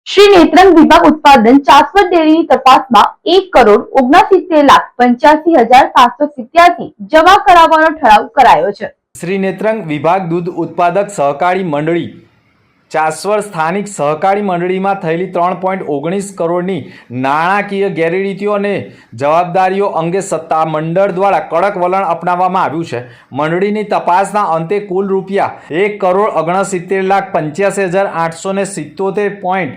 શ્રી નેત્રંગ વિભાગ ઉત્પાદન ચાસવડ ડેરીની તપાસમાં 1,79,85,787 જમા કરાવવાનો ઠરાવ કરાયો છે। શ્રી નેત્રંગ વિભાગ દૂધ ઉત્પાદક સહકારી મંડળી ચાસવડ સ્થાનિક સહકારી મંડળીમાં થયેલી 3.19 કરોડની નાણાકીય ગેરરીતિઓ અને જવાબદારીઓ અંગે સત્તા મંડળ દ્વારા કડક વલણ અપનાવવામાં આવ્યું છે। મંડળીની તપાસના અંતે કુલ રૂપિયા 1,79,85,877.63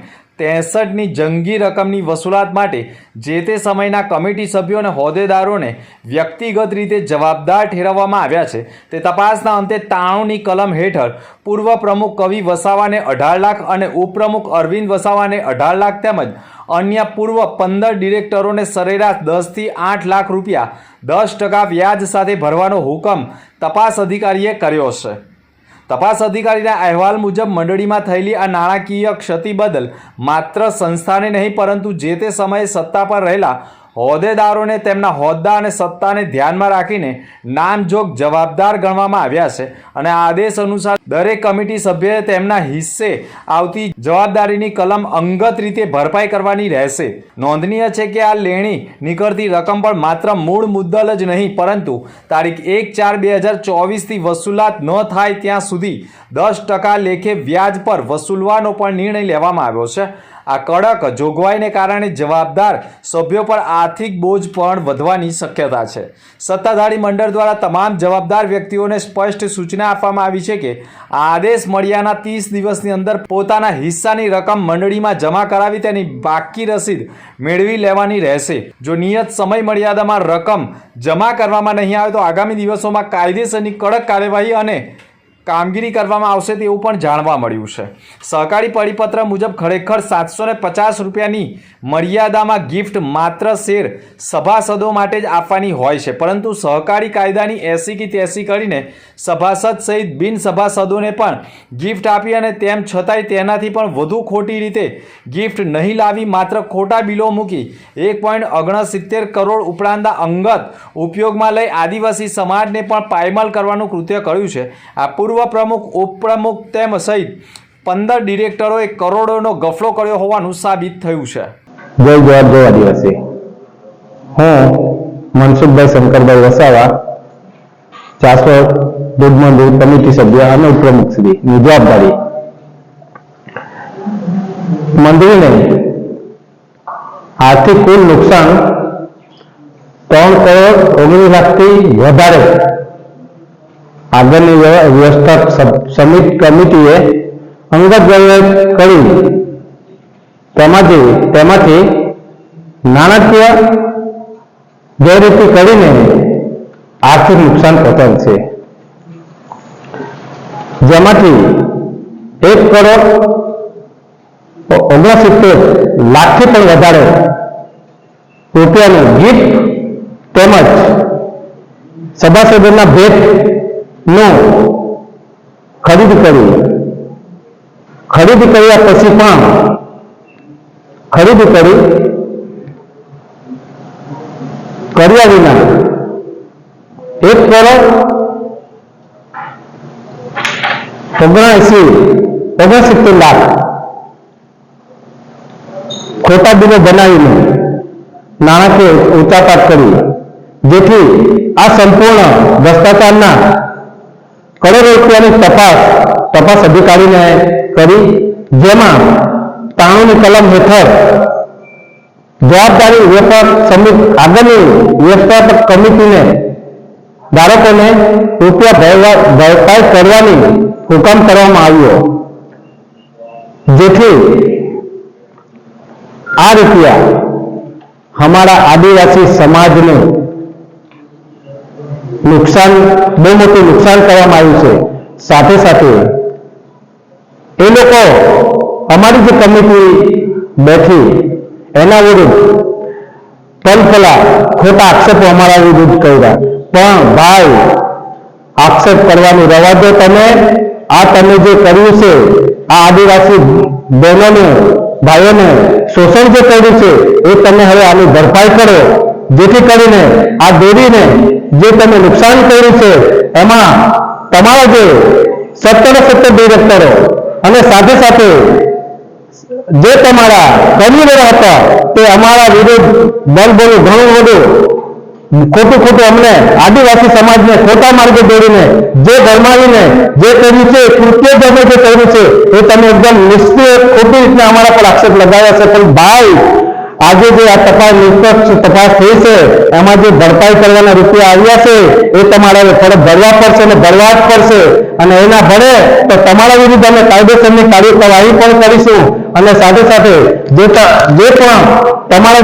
ની જંગી રકમની વસૂલાત માટે જે તે સમયના કમિટી સભ્યો અને હોદ્દેદારોને વ્યક્તિગત રીતે જવાબદાર ઠેરવવામાં આવ્યા છે। તે તપાસના અંતે 93ની કલમ હેઠળ પૂર્વ પ્રમુખ કવિ વસાવાને 18 લાખ અને ઉપપ્રમુખ અરવિંદ વસાવાને 18 લાખ તેમજ અન્ય પૂર્વ 15 ડિરેક્ટરોને સરેરાશ 10 થી 8 લાખ રૂપિયા 10% વ્યાજ સાથે ભરવાનો હુકમ તપાસ અધિકારીએ કર્યો છે। તપાસ અધિકારીના અહેવાલ મુજબ મંડળીમાં થયેલી આ નાણાકીય ક્ષતિ બદલ માત્ર સંસ્થાને નહીં પરંતુ જે તે સમયે સત્તા પર રહેલા હોદ્દેદારોને તેમના હોદ્દા અને સત્તાને ધ્યાનમાં રાખીને નામજોગ જવાબદાર ગણવામાં આવ્યા છે અને આદેશ અનુસાર દરેક કમિટી સભ્યએ તેમના હિસ્સે આવતી જવાબદારીની કલમ અંગત રીતે ભરપાઈ કરવાની રહેશે। નોંધનીય છે કે આ લેણી નીકળતી રકમ પણ માત્ર મૂળ મુદ્દલ જ નહીં પરંતુ તારીખ 1/4/2024થી વસૂલાત ન થાય ત્યાં સુધી 10% લેખે વ્યાજ પર વસૂલવાનો પણ નિર્ણય લેવામાં આવ્યો છે। આ કડક જોગવાઈને કારણે જવાબદાર સભ્યો પર આર્થિક બોજ પણ વધવાની શક્યતા છે। સત્તાધારી મંડળ દ્વારા તમામ જવાબદાર વ્યક્તિઓને સ્પષ્ટ સૂચના આપવામાં આવી છે કે આદેશ મળ્યાના 30 દિવસની અંદર પોતાના હિસ્સાની રકમ મંડળીમાં જમા કરાવી તેની બાકી રસીદ મેળવી લેવાની રહેશે। જો નિયત સમય મર્યાદામાં રકમ જમા કરવામાં નહીં આવે તો આગામી દિવસોમાં કાયદેસરની કડક કાર્યવાહી અને કામગીરી કરવામાં આવશે તેવું પણ જાણવા મળ્યું છે। સહકારી પરિપત્ર મુજબ ખરેખર 750 રૂપિયાની મર્યાદામાં ગિફ્ટ માત્ર શેર સભાસદો માટે જ આપવાની હોય છે પરંતુ સહકારી કાયદાની 80 કે 83 કરીને સભાસદ સહિત બિન સભાસદોને પણ ગિફ્ટ આપી અને તેમ છતાંય તેનાથી પણ વધુ ખોટી રીતે ગિફ્ટ નહીં લાવી માત્ર ખોટા બિલો મૂકી 1.69 કરોડ ઉપરાંતના અંગત ઉપયોગમાં લઈ આદિવાસી સમાજને પણ પાયમાલ કરવાનું કૃત્ય કર્યું છે। આ પૂર્વ પ્રમુખ ઉપપ્રમુખ તેમ સહિત 15 ડિરેક્ટરોએ કરોડોનો ગફલો કર્યો હોવાનું સાબિત થયું છે। જય જવાહર જય આદિવાસી। હું મનસુખભાઈ શંકરભાઈ વસાવા ચાસવડ દૂધ મંડળી કમિટી સભ્ય અને ઉપપ્રમુખ શ્રીની જવાબદારી મંડળીને આર્થિક કુલ નુકસાન 3,19 લાખથી વધારે આગળની વ્યવસ્થા કમિટીએ અંગત કરી તેમાંથી નાણાકીય ગેરરીતિ કરીને આર્થિક નુકસાન પહોંચાડે છે જેમાંથી 1,69 લાખથી પણ વધારે રૂપિયાનું ગિફ્ટ તેમજ સભાસદોના ભેટ નું ખરીદ કર્યા પછી પણ કર્યા વિના 1,79 લાખ ખોટા બિલો બનાવીને નાણાકીય ઉચાપાત કરી જેથી આ સંપૂર્ણ ભ્રષ્ટાચારના કરોડો રૂપિયાની તપાસ અધિકારીને કરી જેમાં 93ની કલમ હેઠળ જવાબદારી આગળની વ્યવસ્થાપક કમિટીને ધારકોને રૂપિયા ભરપાઈ કરવાની હુકમ કરવામાં આવ્યો જેથી આ રૂપિયા हमारा आदिवासी समाज ने नुकसान बहुत मोटू नुकसान કરવામાં આવ્યું છે। સાથે સાથે એ લોકો અમારી જે કમિટી બેઠી એના વિરુદ્ધ પલપલા ખોટા આક્ષેપો અમારા વિરુદ્ધ કર્યા પણ ભાઈ આક્ષેપ કરવાનું રવા દો। તમે જે કર્યું છે આ આદિવાસી બહેનોને ભાઈઓને શોષણ જે કર્યું છે એ તમે હવે આની ભરપાઈ કરો જેથી કરીને આ ડેરીને જે તમે નુકસાન કર્યું છે એમાં તમારા જે 17 ડિરેક્ટરો અને સાથે સાથે જે તમારા કન્વીનર હતા તે અમારા વિરુદ્ધ બળબોલું ઘણું બધું ખોટું અમને આદિવાસી સમાજને ખોટા માર્ગે દોડીને જે ગરમાવીને જે કર્યું છે કૃત્ય તમે જે કર્યું છે એ તમે એકદમ નિશ્ચિત ખોટી રીતના અમારા પર આક્ષેપ લગાવ્યા છે. પણ ભાઈ આજે જે આ તપાસ નિષ્પક્ષ તપાસ થઈ છે એમાં જે ભરપાઈ કરવાના રૂપિયા આવ્યા છે એ તમારે ફરજ ભરવા પડશે અને ભરવા જ પડશે. અને એના ભરે તો તમારા વિરુદ્ધ અમે કાયદેસરની કાર્યવાહી પણ કરીશું. અને સાથે સાથે જે પણ તમારા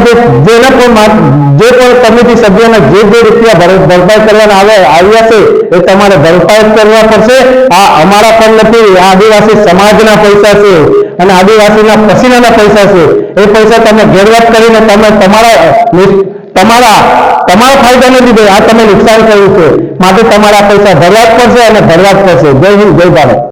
જે પણ કમિટી સભ્યોને જે રૂપિયા ભરપાઈ કરવાના આવ્યા છે એ તમારે ભરપાઈ કરવા પડશે. આ અમારા પણ નથી, આ આદિવાસી સમાજના પૈસા છે અને આદિવાસીના પસીનાના પૈસા છે. એ પૈસા તમે ગેરવત કરીને તમે તમારા ફાયદાને લીધે આ તમે નુકસાન કર્યું છે. માટે તમારા પૈસા ભરવા જ પડશે અને ભરવા જ પડશે. જય હિન્દ, જય ભારત.